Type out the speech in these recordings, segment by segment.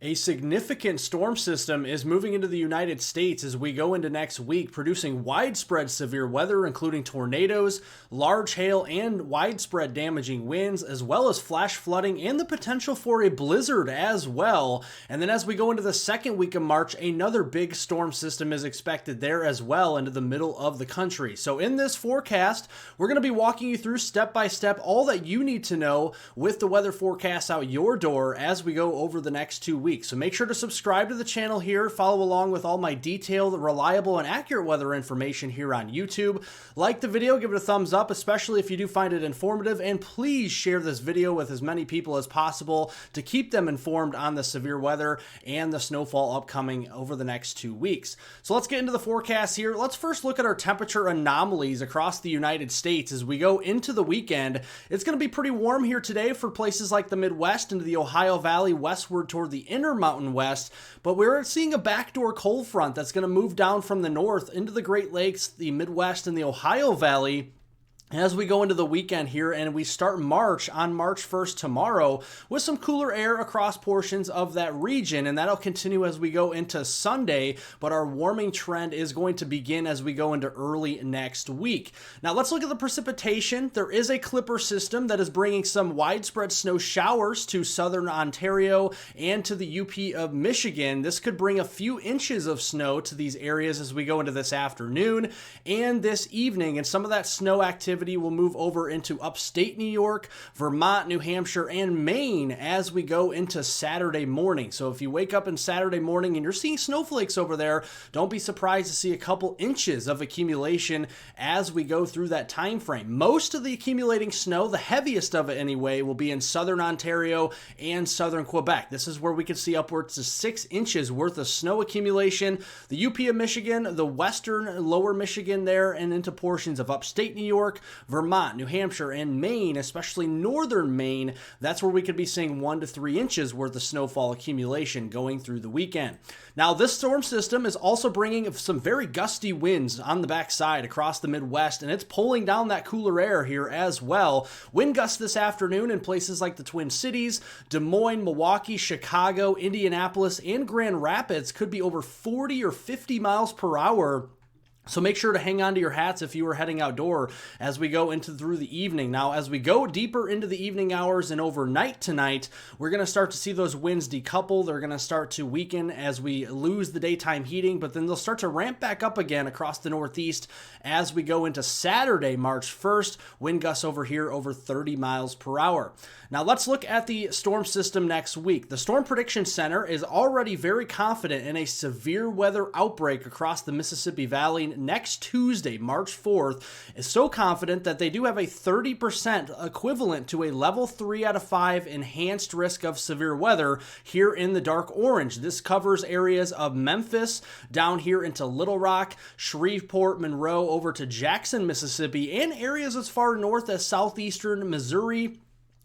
A significant storm system is moving into the United States as we go into next week, producing widespread severe weather, including tornadoes, large hail, and widespread damaging winds, as well as flash flooding and the potential for a blizzard as well. And then as we go into the second week of March, another big storm system is expected there as well into the middle of the country. So in this forecast, we're going to be walking you through step by step all that you need to know with the weather forecast out your door as we go over the next 2 weeks. So make sure to subscribe to the channel here, follow along with all my detailed, reliable, and accurate weather information here on YouTube. Like the video, give it a thumbs up, especially if you do find it informative, and please share this video with as many people as possible to keep them informed on the severe weather and the snowfall upcoming over the next 2 weeks. So let's get into the forecast here. Let's first look at our temperature anomalies across the United States as we go into the weekend. It's going to be pretty warm here today for places like the Midwest into the Ohio Valley, westward toward the Intermountain West, but we're seeing a backdoor cold front that's going to move down from the north into the Great Lakes, the Midwest, and the Ohio Valley as we go into the weekend here, and we start March on March 1st tomorrow with some cooler air across portions of that region, and that'll continue as we go into Sunday, but our warming trend is going to begin as we go into early next week. Now let's look at the precipitation. There is a clipper system that is bringing some widespread snow showers to southern Ontario and to the UP of Michigan. This could bring a few inches of snow to these areas as we go into this afternoon and this evening, and some of that snow activity will move over into upstate New York, Vermont, New Hampshire, and Maine as we go into Saturday morning. So if you wake up in Saturday morning and you're seeing snowflakes over there, don't be surprised to see a couple inches of accumulation as we go through that time frame. Most of the accumulating snow, the heaviest of it anyway, will be in southern Ontario and southern Quebec. This is where we could see upwards to 6 inches worth of snow accumulation. The UP of Michigan, the western lower Michigan there, and into portions of upstate New York, Vermont, New Hampshire, and Maine, especially northern Maine. That's where we could be seeing 1 to 3 inches worth of snowfall accumulation going through the weekend. Now, this storm system is also bringing some very gusty winds on the backside across the Midwest, and it's pulling down that cooler air here as well. Wind gusts this afternoon in places like the Twin Cities, Des Moines, Milwaukee, Chicago, Indianapolis, and Grand Rapids could be over 40 or 50 miles per hour. So make sure to hang on to your hats if you are heading outdoor as we go through the evening. Now, as we go deeper into the evening hours and overnight tonight, we're going to start to see those winds decouple. They're going to start to weaken as we lose the daytime heating, but then they'll start to ramp back up again across the Northeast as we go into Saturday, March 1st. Wind gusts over here over 30 miles per hour. Now, let's look at the storm system next week. The Storm Prediction Center is already very confident in a severe weather outbreak across the Mississippi Valley next Tuesday, March 4th, is so confident that they do have a 30% equivalent to a level 3 out of 5 enhanced risk of severe weather here in the dark orange. This covers areas of Memphis down here into Little Rock, Shreveport, Monroe, over to Jackson, Mississippi, and areas as far north as southeastern Missouri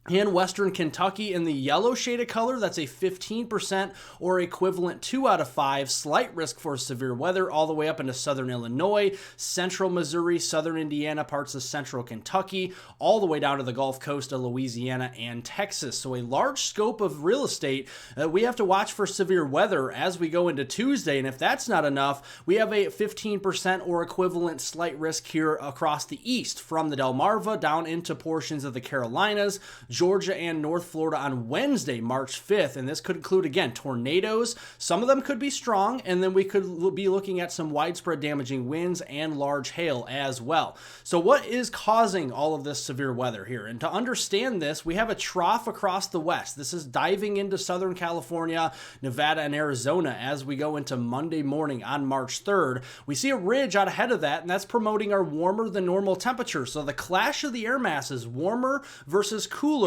and western Kentucky. In the yellow shaded color, that's a 15% or equivalent 2 out of 5 slight risk for severe weather, all the way up into southern Illinois, central Missouri, southern Indiana, parts of central Kentucky, all the way down to the Gulf Coast of Louisiana and Texas. So a large scope of real estate. We have to watch for severe weather as we go into Tuesday, and if that's not enough, we have a 15% or equivalent slight risk here across the east, from the Delmarva down into portions of the Carolinas, Georgia, and North Florida on Wednesday, March 5th. And this could include, again, tornadoes. Some of them could be strong, and then we could be looking at some widespread damaging winds and large hail as well. So what is causing all of this severe weather here? And to understand this, we have a trough across the west. This is diving into Southern California, Nevada, and Arizona as we go into Monday morning on March 3rd. We see a ridge out ahead of that, and that's promoting our warmer than normal temperature. So the clash of the air masses, warmer versus cooler,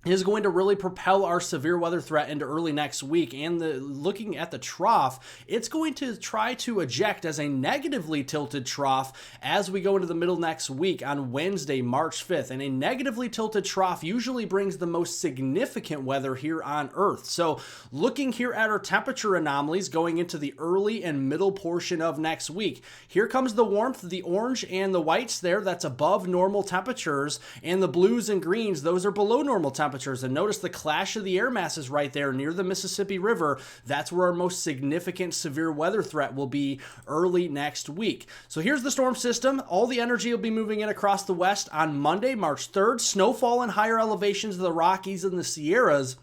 is going to really propel our severe weather threat into early next week. And looking at the trough, it's going to try to eject as a negatively tilted trough as we go into the middle next week on Wednesday, March 5th. And a negatively tilted trough usually brings the most significant weather here on Earth. So looking here at our temperature anomalies going into the early and middle portion of next week, here comes the warmth, the orange and the whites there, that's above normal temperatures, and the blues and greens, those are below normal temperatures. temperatures. And notice the clash of the air masses right there near the Mississippi River. That's where our most significant severe weather threat will be early next week. So here's the storm system. All the energy will be moving in across the west on Monday, March 3rd. Snowfall in higher elevations of the Rockies and the Sierras.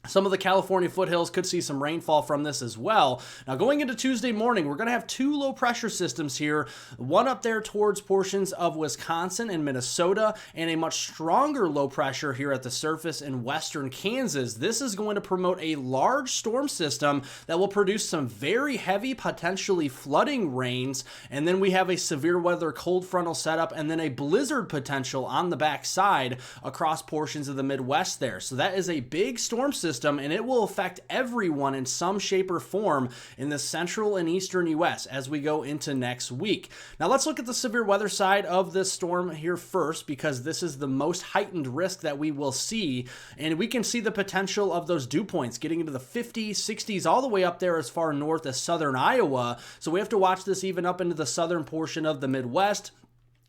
Some of the California foothills could see some rainfall from this as well. Now, going into Tuesday morning, we're going to have two low pressure systems here. One up there towards portions of Wisconsin and Minnesota, and a much stronger low pressure here at the surface in western Kansas. This is going to promote a large storm system that will produce some very heavy, potentially flooding rains. And then we have a severe weather cold frontal setup and then a blizzard potential on the backside across portions of the Midwest there. So that is a big storm system, and it will affect everyone in some shape or form in the central and eastern U.S. as we go into next week. Now let's look at the severe weather side of this storm here first, because this is the most heightened risk that we will see, and we can see the potential of those dew points getting into the 50s, 60s, all the way up there as far north as southern Iowa. So we have to watch this even up into the southern portion of the Midwest.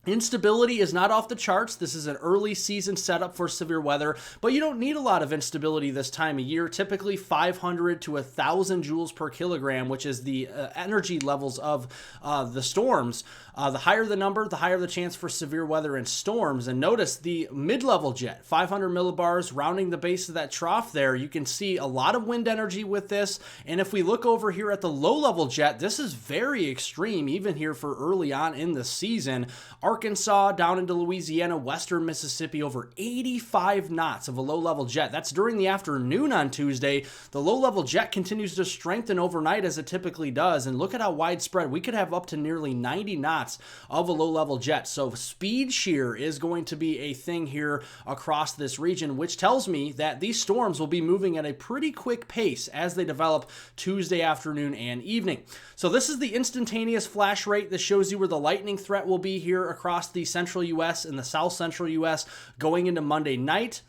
Instability is not off the charts. This is an early season setup for severe weather, but you don't need a lot of instability this time of year. Typically 500 to 1,000 joules per kilogram, which is the energy levels of the storms. The higher the number, the higher the chance for severe weather and storms. And notice the mid-level jet, 500 millibars, rounding the base of that trough there. You can see a lot of wind energy with this. And if we look over here at the low-level jet, this is very extreme, even here for early on in the season. Arkansas down into Louisiana, western Mississippi, over 85 knots of a low-level jet. That's during the afternoon on Tuesday. The low-level jet continues to strengthen overnight as it typically does. And look at how widespread. We could have up to nearly 90 knots of a low-level jet. So speed shear is going to be a thing here across this region, which tells me that these storms will be moving at a pretty quick pace as they develop Tuesday afternoon and evening. So this is the instantaneous flash rate. This shows you where the lightning threat will be here across the central U.S. and the south central U.S. going into Monday night.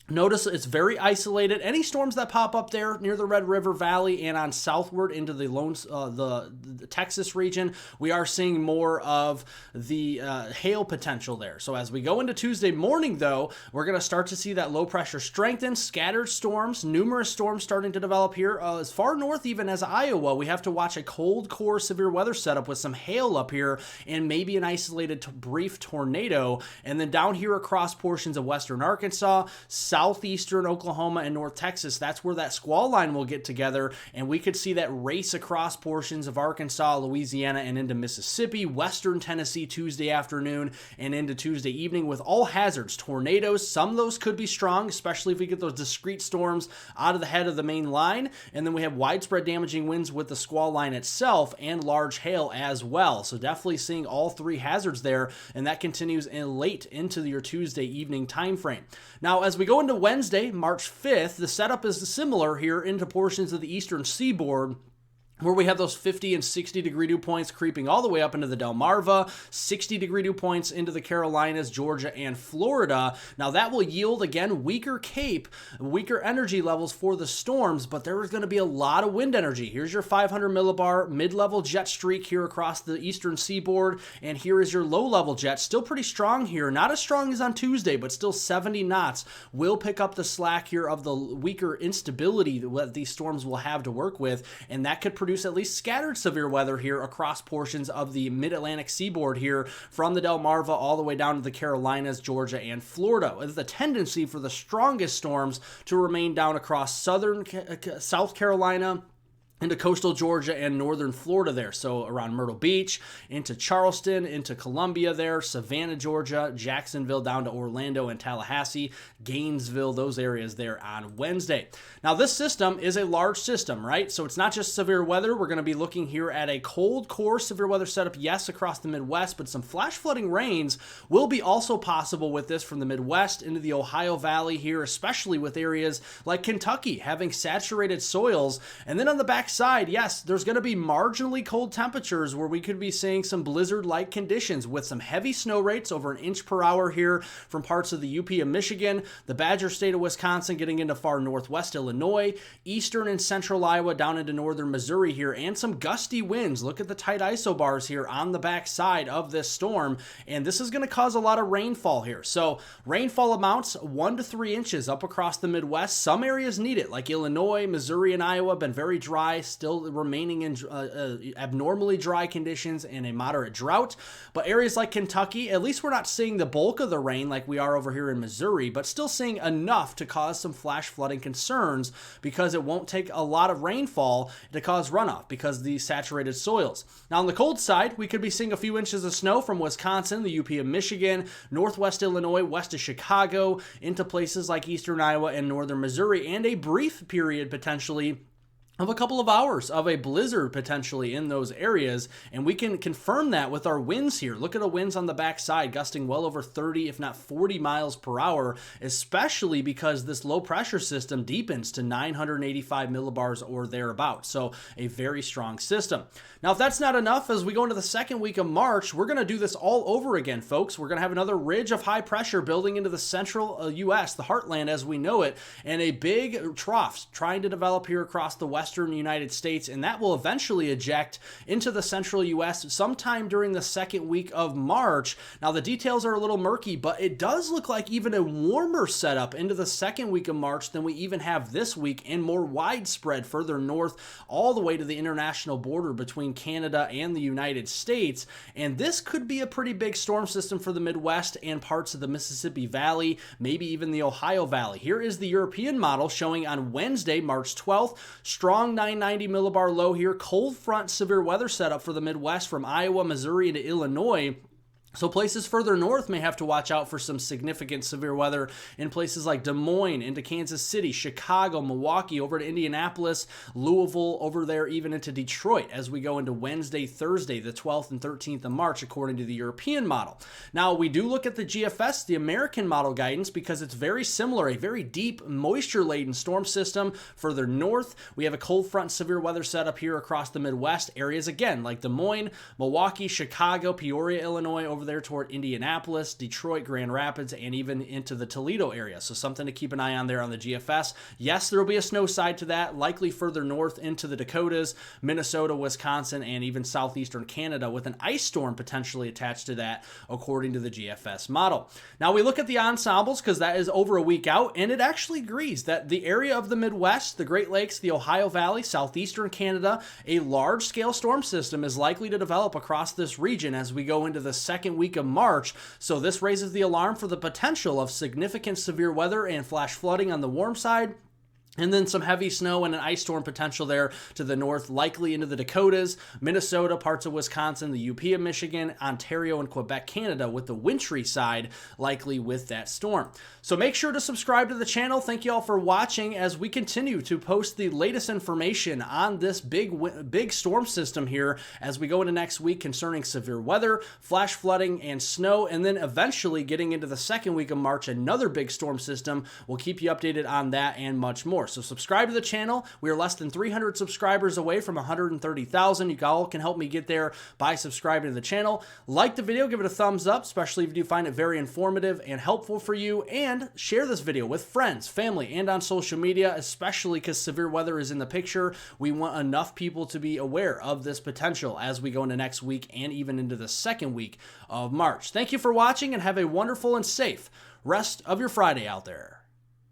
Notice it's very isolated. Any storms that pop up there near the Red River Valley and on southward into the Texas region, we are seeing more of the hail potential there. So as we go into Tuesday morning, though, we're going to start to see that low pressure strengthen, scattered storms, numerous storms starting to develop here. As far north even as Iowa, we have to watch a cold core severe weather setup with some hail up here and maybe an isolated brief tornado. And then down here across portions of western Arkansas, southeastern Oklahoma, and North Texas, that's where that squall line will get together, and we could see that race across portions of Arkansas, Louisiana, and into Mississippi, western Tennessee Tuesday afternoon and into Tuesday evening with all hazards, tornadoes. Some of those could be strong, especially if we get those discrete storms out of the head of the main line, and then we have widespread damaging winds with the squall line itself and large hail as well. So definitely seeing all three hazards there, and that continues in late into your Tuesday evening time frame. Now, as we go into Wednesday, March 5th, the setup is similar here into portions of the eastern seaboard, where we have those 50 and 60 degree dew points creeping all the way up into the Delmarva, 60 degree dew points into the Carolinas, Georgia, and Florida. Now that will yield, again, weaker CAPE, weaker energy levels for the storms, but there is going to be a lot of wind energy. Here's your 500 millibar mid-level jet streak here across the eastern seaboard, and here is your low-level jet. Still pretty strong here. Not as strong as on Tuesday, but still 70 knots. Will pick up the slack here of the weaker instability that these storms will have to work with, and that could produce at least scattered severe weather here across portions of the mid-Atlantic seaboard here from the Delmarva all the way down to the Carolinas, Georgia, and Florida. With the tendency for the strongest storms to remain down across South Carolina, into coastal Georgia and northern Florida there. So around Myrtle Beach, into Charleston, into Columbia there, Savannah, Georgia, Jacksonville down to Orlando and Tallahassee, Gainesville, those areas there on Wednesday. Now this system is a large system, right? So it's not just severe weather. We're going to be looking here at a cold core severe weather setup, yes, across the Midwest, but some flash flooding rains will be also possible with this from the Midwest into the Ohio Valley here, especially with areas like Kentucky having saturated soils. And then on the back backside, yes, there's going to be marginally cold temperatures where we could be seeing some blizzard-like conditions with some heavy snow rates over an inch per hour here from parts of the UP of Michigan, the Badger State of Wisconsin, getting into far northwest Illinois, eastern and central Iowa down into northern Missouri here, and some gusty winds. Look at the tight isobars here on the backside of this storm, and this is going to cause a lot of rainfall here. So rainfall amounts 1 to 3 inches up across the Midwest. Some areas need it, like Illinois, Missouri, and Iowa have been very dry, still remaining in abnormally dry conditions and a moderate drought. But areas like Kentucky, at least we're not seeing the bulk of the rain like we are over here in Missouri, but still seeing enough to cause some flash flooding concerns because it won't take a lot of rainfall to cause runoff because of these saturated soils. Now on the cold side, we could be seeing a few inches of snow from Wisconsin, the UP of Michigan, northwest Illinois, west of Chicago, into places like eastern Iowa and northern Missouri, and a brief period potentially of a couple of hours of a blizzard potentially in those areas, and we can confirm that with our winds here. Look at the winds on the backside, gusting well over 30, if not 40 miles per hour, especially because this low pressure system deepens to 985 millibars or thereabouts. So a very strong system. Now, if that's not enough, as we go into the second week of March, we're going to do this all over again, folks. We're going to have another ridge of high pressure building into the central U.S., the heartland as we know it, and a big trough trying to develop here across the western United States, and that will eventually eject into the central U.S. sometime during the second week of March. Now, the details are a little murky, but it does look like even a warmer setup into the second week of March than we even have this week, and more widespread further north all the way to the international border between Canada and the United States. And this could be a pretty big storm system for the Midwest and parts of the Mississippi Valley, maybe even the Ohio Valley. Here is the European model showing on Wednesday, March 12th, strong 990 millibar low here, cold front severe weather setup for the Midwest from Iowa, Missouri, into Illinois. So places further north may have to watch out for some significant severe weather in places like Des Moines, into Kansas City, Chicago, Milwaukee, over to Indianapolis, Louisville, over there even into Detroit as we go into Wednesday, Thursday, the 12th and 13th of March, according to the European model. Now, we do look at the GFS, the American model guidance, because it's very similar, a very deep, moisture-laden storm system further north. We have a cold front severe weather setup here across the Midwest. Areas, again, like Des Moines, Milwaukee, Chicago, Peoria, Illinois, over there toward Indianapolis, Detroit, Grand Rapids, and even into the Toledo area. So something to keep an eye on there on the GFS. Yes, there will be a snow side to that, likely further north into the Dakotas, Minnesota, Wisconsin, and even southeastern Canada, with an ice storm potentially attached to that, according to the GFS model. Now we look at the ensembles because that is over a week out, and it actually agrees that the area of the Midwest, the Great Lakes, the Ohio Valley, southeastern Canada, a large-scale storm system is likely to develop across this region as we go into the second week of March. So this raises the alarm for the potential of significant severe weather and flash flooding on the warm side. And then some heavy snow and an ice storm potential there to the north, likely into the Dakotas, Minnesota, parts of Wisconsin, the UP of Michigan, Ontario, and Quebec, Canada, with the wintry side likely with that storm. So make sure to subscribe to the channel. Thank you all for watching as we continue to post the latest information on this big storm system here as we go into next week concerning severe weather, flash flooding, and snow, and then eventually getting into the second week of March, another big storm system. We'll keep you updated on that and much more. So subscribe to the channel. We are less than 300 subscribers away from 130,000. You all can help me get there by subscribing to the channel. Like the video, give it a thumbs up, especially if you do find it very informative and helpful for you, and share this video with friends, family, and on social media, especially because severe weather is in the picture. We want enough people to be aware of this potential as we go into next week and even into the second week of March. Thank you for watching and have a wonderful and safe rest of your Friday out there.